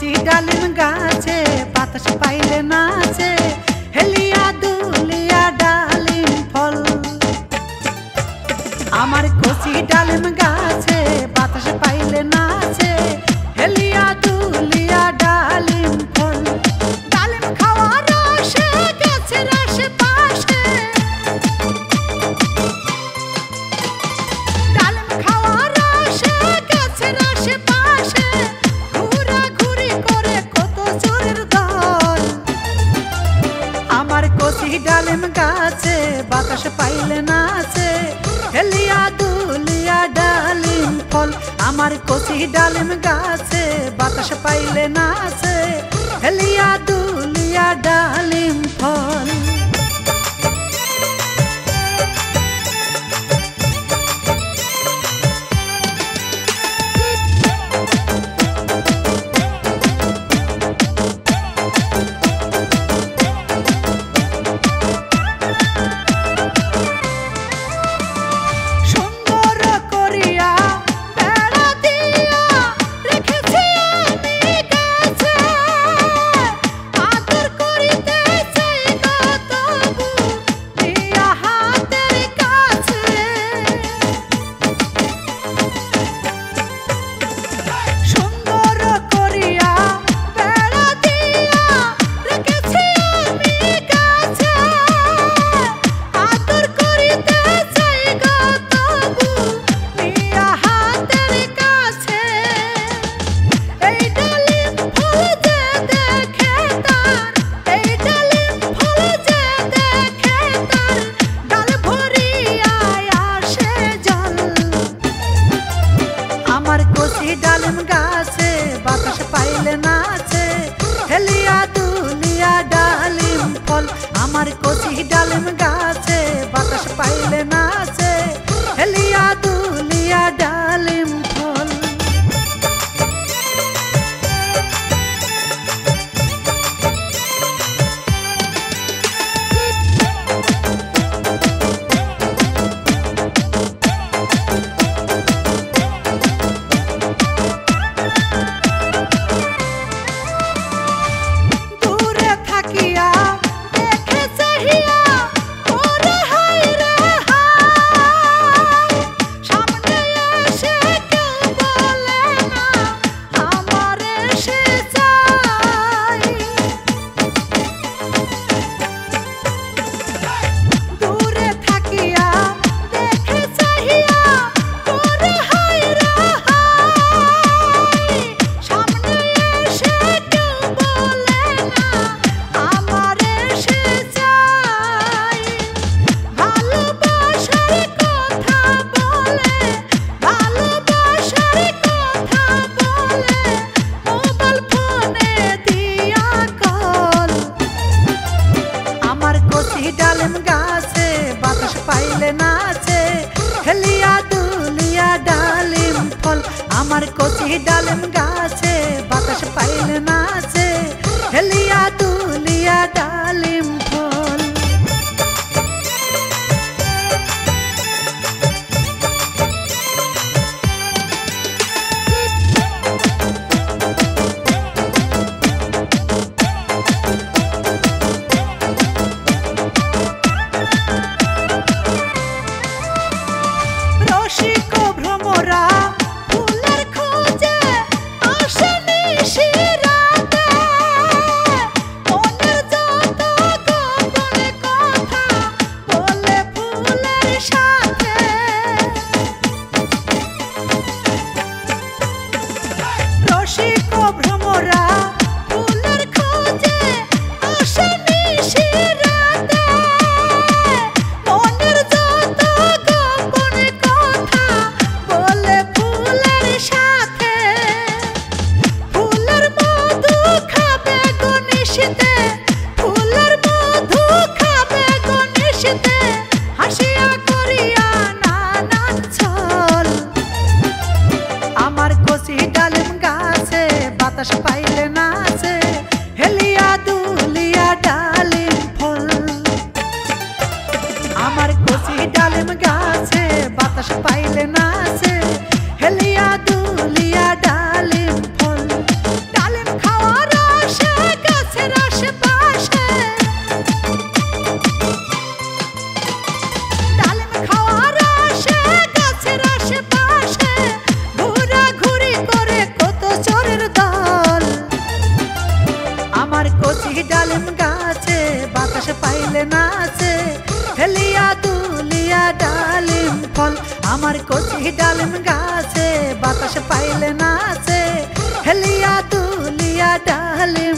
কচি ডালিম গাছে বাতাস পাইলে নাচে, হেলিয়া দুলিয়া ডালিম ফল। আমার কচি ডালিম গাছে বাতাস পাইলে নাচে, হেলিয়া দুলিয়া ডালিম ফল। ডালিম খাওয়া রসে গাছের আশেপাশে, ডালিম খাওয়া রসে গাছের আশেপাশে ঘোরাঘুরি করে কত চোরের দল। আমার কচি ডালিম গাছে বাতাস পাইলে নাচে, হেলিয়া দুলিয়া ডালিম ফল। আমার কচি ডালিম গাছে বাতাস পাইলে নাচে, হেলিয়া দুলিয়া ডালিম ফল। আমার কচি ডালিম গাছে বাতাস পাইলে নাচে, হেলিয়া দুলিয়া ডালিম ফল। আমার কচি ডালিম গাছে বাতাস পাইলে নাচে, হেলিয়া দুলিয়া ডালিম ফল। ডালিম গাছে বাতাস পাইলে নাচে, হেলিয়া দুলিয়া ডালিম ফল। আমার কচি ডালিম গাছে বাতাস পাইলে নাচে, হেলিয়া দুলিয়া ডালিম ফল। রসিক ভ্রমরা ফুলের খোঁজে আসে নিশিরাতে, মনের যত গোপন কথা বলে ফুলের সাথে। রসিক ভ্রমরা ফুলের খোঁজে আসে নিশিরাতে, মনের যত গোপন কথা বলে ফুলের সাথে। ফুলের মধু খাবে গো নিশিতে, ফুলের মধু খাবে গো নিশিতে, হাসিয়া করিয়া নানান ছল। আমার কচি ডালিম গাছে বাতাস পাইলে নাচে, হেলিয়া দুলিয়া ডালিম ফল। আমার কচি ডালিম গাছে বাতাস পাইলে নাচে, হেলিয়া দুলিয়া ডালিম ফল। ডালিম খাওয়া হেলিয়া দুলিয়া ডালিম ফল আমার কচি ডালিম গাছে বাতাস পাইলে নাচে হেলিয়া দুলিয়া ডালিম